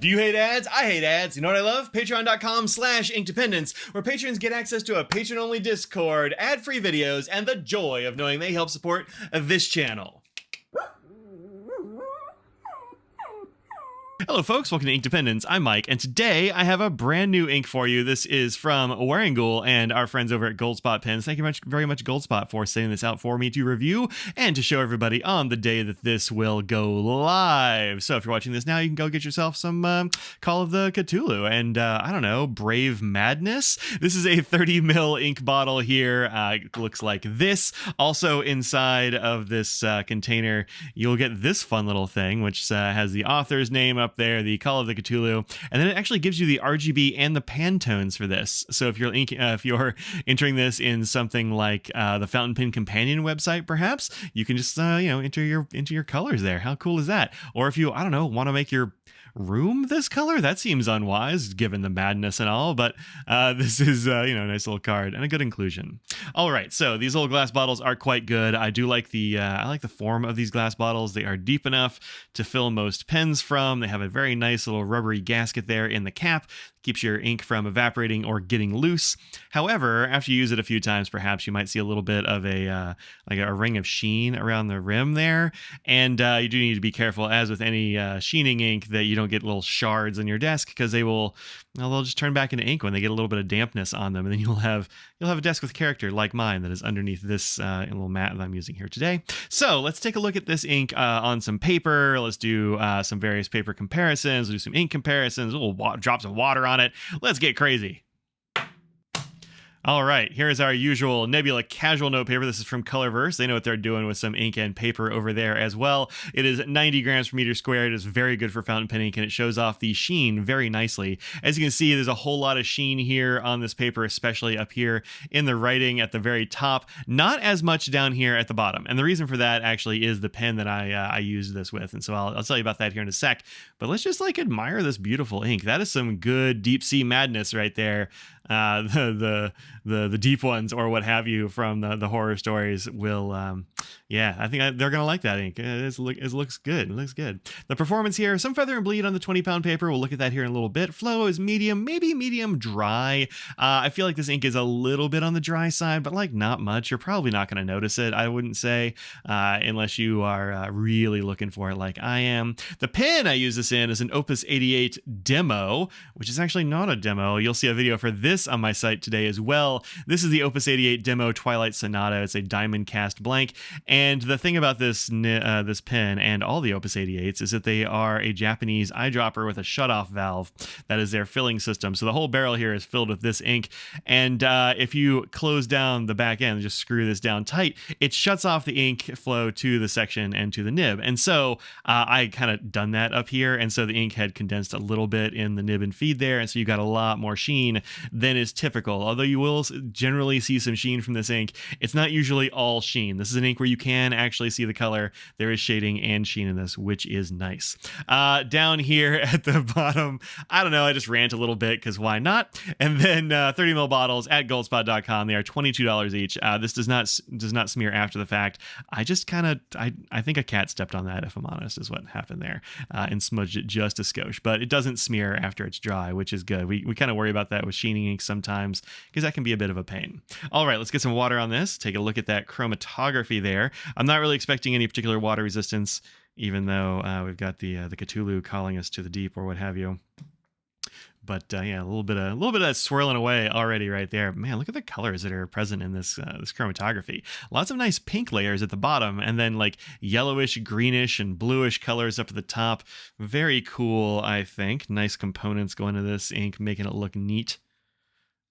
Do you hate ads? I hate ads. You know what I love? Patreon.com/inkdependence, where patrons get access to a patron-only Discord, ad-free videos, and the joy of knowing they help support this channel. Hello folks, welcome to Inkdependence. I'm Mike, and today I have a brand new ink for you. This is from Wearingeul and our friends over at Goldspot Pens. Thank you very much, Goldspot, for sending this out for me to review and to show everybody on the day that this will go live. So if you're watching this now, you can go get yourself some Call of the Cthulhu and, I don't know, Brave Madness. This is a 30 ml ink bottle here. It looks like this. Also inside of this container, you'll get this fun little thing, which has the author's name up there, the Call of the Cthulhu, and then it actually gives you the RGB and the Pantones for this. So if you're entering this in something like the Fountain Pen Companion website, perhaps you can just enter your colors there. How cool is that? Or if you, I don't know, want to make your room this color, that seems unwise given the madness and all, but this is a nice little card and a good inclusion. All right, so these little glass bottles are quite good. I do like the I like the form of these glass bottles. They are deep enough to fill most pens from. They have a very nice little rubbery gasket there in the cap, keeps your ink from evaporating or getting loose. However, after you use it a few times, perhaps you might see a little bit of a like a ring of sheen around the rim there, and you do need to be careful, as with any sheening ink, that you don't get little shards on your desk, because they'll just turn back into ink when they get a little bit of dampness on them, and then you'll have a desk with character like mine that is underneath this little mat that I'm using here today. So let's take a look at this ink on some paper. Let's do some various paper comparisons. We'll do some ink comparisons. We'll drop some water on it. Let's get crazy. All right, here's our usual Nebula casual note paper. This is from Colorverse. They know what they're doing with some ink and paper over there as well. It is 90 grams per meter squared. It is very good for fountain pen ink, and it shows off the sheen very nicely. As you can see, there's a whole lot of sheen here on this paper, especially up here in the writing at the very top. Not as much down here at the bottom. And the reason for that actually is the pen that I used this with. And so I'll tell you about that here in a sec. But let's just admire this beautiful ink. That is some good deep sea madness right there. The deep ones or what have you from the horror stories will I think they're gonna like that ink. It looks good. It looks good. The performance here, some feather and bleed on the 20-pound paper. We'll look at that here in a little bit. Flow is medium, maybe medium dry. I feel like this ink is a little bit on the dry side, but not much. You're probably not going to notice it, I wouldn't say, unless you are really looking for it like I am. The pen I use this in is an Opus 88 demo, which is actually not a demo. You'll see a video for this on my site today as well. This is the Opus 88 demo Twilight Sonata. It's a diamond cast blank. And the thing about this pen and all the Opus 88s is that they are a Japanese eyedropper with a shutoff valve. That is their filling system. So the whole barrel here is filled with this ink. And if you close down the back end, just screw this down tight, it shuts off the ink flow to the section and to the nib. And so I kind of done that up here. And so the ink had condensed a little bit in the nib and feed there. And so you got a lot more sheen than is typical. Although you will generally see some sheen from this ink, it's not usually all sheen. This is an ink where you can actually see the color. There is shading and sheen in this, which is nice. Down here at the bottom, I don't know, I just rant a little bit because why not? And then 30 ml bottles at goldspot.com. They are $22 each. This does not smear after the fact. I just I think a cat stepped on that, if I'm honest, is what happened there, and smudged it just a skosh. But it doesn't smear after it's dry, which is good. We kind of worry about that with sheening ink sometimes because that can be a bit of a pain. All right, let's get some water on this. Take a look at that chromatography there. I'm not really expecting any particular water resistance, even though we've got the Cthulhu calling us to the deep or what have you. But a little bit of that swirling away already right there. Man, look at the colors that are present in this chromatography. Lots of nice pink layers at the bottom, and then yellowish, greenish, and bluish colors up at the top. Very cool, I think. Nice components going into this ink, making it look neat.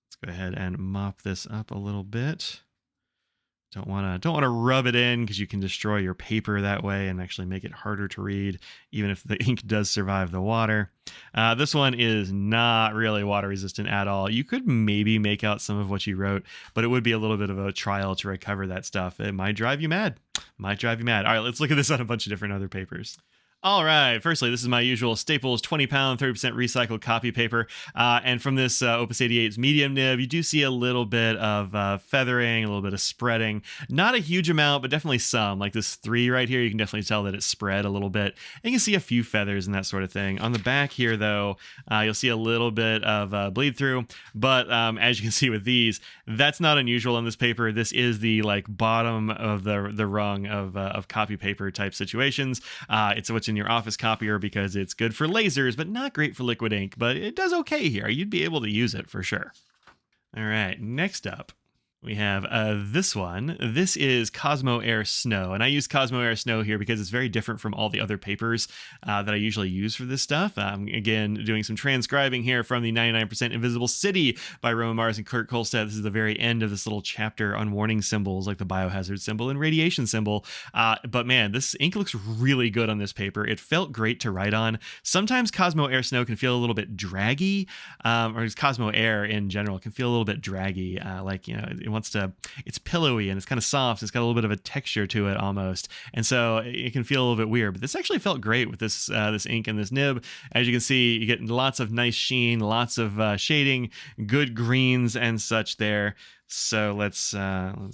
Let's go ahead and mop this up a little bit. Don't want to rub it in because you can destroy your paper that way and actually make it harder to read, even if the ink does survive the water. This one is not really water resistant at all. You could maybe make out some of what you wrote, but it would be a little bit of a trial to recover that stuff. It might drive you mad. All right, let's look at this on a bunch of different other papers. All right. Firstly, this is my usual Staples 20-pound, 30% recycled copy paper. And from this Opus 88's medium nib, you do see a little bit of feathering, a little bit of spreading. Not a huge amount, but definitely some. Like this 3 right here, you can definitely tell that it's spread a little bit. And you can see a few feathers and that sort of thing. On the back here, though, you'll see a little bit of bleed through. But as you can see with these, that's not unusual on this paper. This is the like bottom of the rung of copy paper type situations. It's what's in your office copier because it's good for lasers, but not great for liquid ink, but it does okay here. You'd be able to use it for sure. All right, next up, we have this one. This is Cosmo Air Snow, and I use Cosmo Air Snow here because it's very different from all the other papers that I usually use for this stuff. Again, doing some transcribing here from the 99% Invisible City by Roman Mars and Kurt Kolstad. This is the very end of this little chapter on warning symbols like the biohazard symbol and radiation symbol. But man, this ink looks really good on this paper. It felt great to write on. Sometimes Cosmo Air Snow can feel a little bit draggy, or just Cosmo Air in general can feel a little bit draggy, like, you know, it's pillowy and it's kind of soft. It's got a little bit of a texture to it almost. And so it can feel a little bit weird, but this actually felt great with this ink and this nib. As you can see, you get lots of nice sheen, lots of shading, good greens and such there. So let's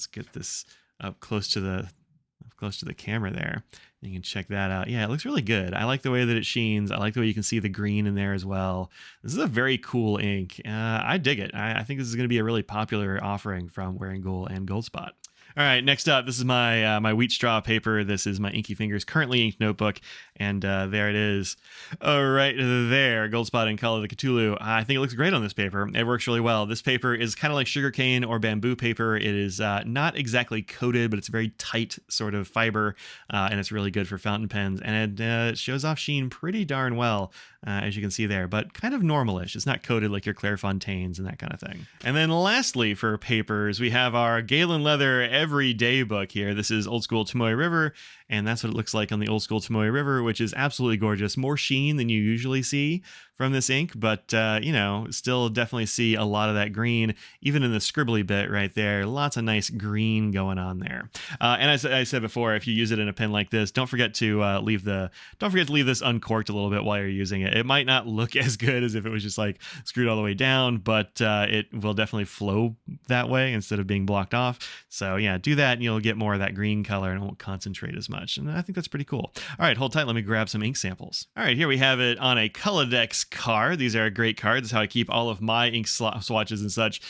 get this up close to the camera there. You can check that out. Yeah, it looks really good. I like the way that it sheens. I like the way you can see the green in there as well. This is a very cool ink. I dig it. I think this is going to be a really popular offering from Wearingeul and Goldspot. All right, next up, this is my my wheat straw paper. This is my Inky Fingers Currently Inked notebook, and there it is. Right there, Goldspot and Call of the Cthulhu. I think it looks great on this paper. It works really well. This paper is kind of like sugarcane or bamboo paper. It is not exactly coated, but it's a very tight sort of fiber, and it's really good for fountain pens, and it shows off sheen pretty darn well, as you can see there, but kind of normalish. It's not coated like your Clairefontaines and that kind of thing. And then lastly, for papers, we have our Galen Leather Everyday book here. This is Old School Tomoe River, and that's what it looks like on the Old School Tomoe River, which is absolutely gorgeous. More sheen than you usually see from this ink, but you know, still definitely see a lot of that green, even in the scribbly bit right there. Lots of nice green going on there. And as I said before, if you use it in a pen like this, don't forget to leave this uncorked a little bit while you're using it. It might not look as good as if it was just like screwed all the way down, but it will definitely flow that way instead of being blocked off. So yeah, do that and you'll get more of that green color and it won't concentrate as much. And I think that's pretty cool. All right, hold tight. Let me grab some ink samples. All right, here we have it on a Colodex card. These are great cards. That's how I keep all of my ink swatches and such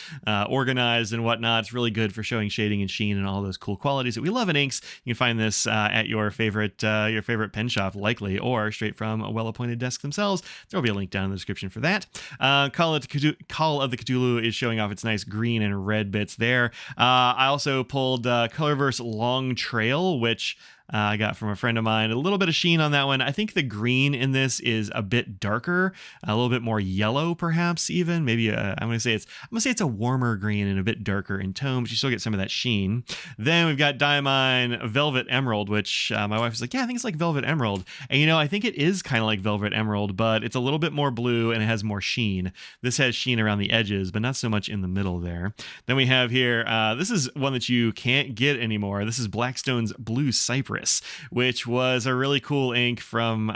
organized and whatnot. It's really good for showing shading and sheen and all those cool qualities that we love in inks. You can find this at your favorite pen shop, likely, or straight from a well-appointed desk themselves. There will be a link down in the description for that. Call of the Cthulhu is showing off its nice green and red bits there. I also pulled Colorverse Long Trail, which I got from a friend of mine. A little bit of sheen on that one. I think the green in this is a bit darker, a little bit more yellow, perhaps even. Maybe I'm gonna say it's a warmer green and a bit darker in tone, but you still get some of that sheen. Then we've got Diamine Velvet Emerald, which my wife was like, yeah, I think it's like Velvet Emerald. And you know, I think it is kind of like Velvet Emerald, but it's a little bit more blue and it has more sheen. This has sheen around the edges, but not so much in the middle there. Then we have here, this is one that you can't get anymore. This is Blackstone's Blue Cypress, which was a really cool ink from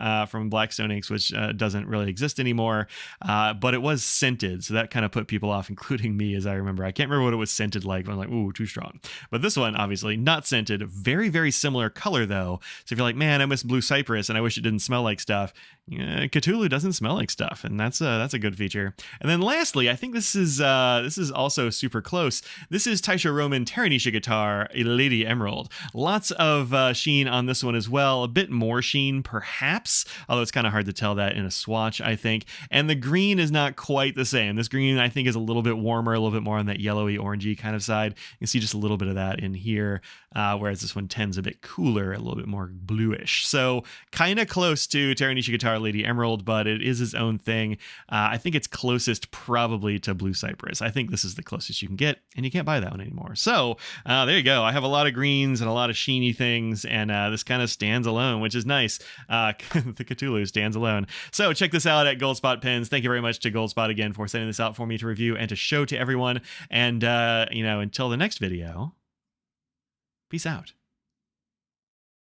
Blackstone Inks, which doesn't really exist anymore, but it was scented, so that kind of put people off, including me, as I remember. I can't remember what it was scented like, but I'm like, ooh, too strong. But this one, obviously, not scented. Very, very similar color, though. So if you're like, man, I miss Blue Cypress, and I wish it didn't smell like stuff, Cthulhu doesn't smell like stuff, and that's a good feature. And then lastly, I think this is also super close. This is Taisho Roman Terranisha Guitar, a Lady Emerald. Lots of sheen on this one as well. A bit more sheen, perhaps, although it's kind of hard to tell that in a swatch, I think. And the green is not quite the same. This green, I think, is a little bit warmer, a little bit more on that yellowy, orangey kind of side. You can see just a little bit of that in here, whereas this one tends a bit cooler, a little bit more bluish. So kind of close to Terranisha Guitar Lady Emerald, but it is its own thing. I think it's closest probably to Blue Cypress. I think this is the closest you can get, and you can't buy that one anymore. So there you go. I have a lot of greens and a lot of sheeny things, and this kind of stands alone, which is nice. The Cthulhu stands alone. So check this out at Goldspot Pens. Thank you very much to Goldspot again for sending this out for me to review and to show to everyone. And until the next video, peace out.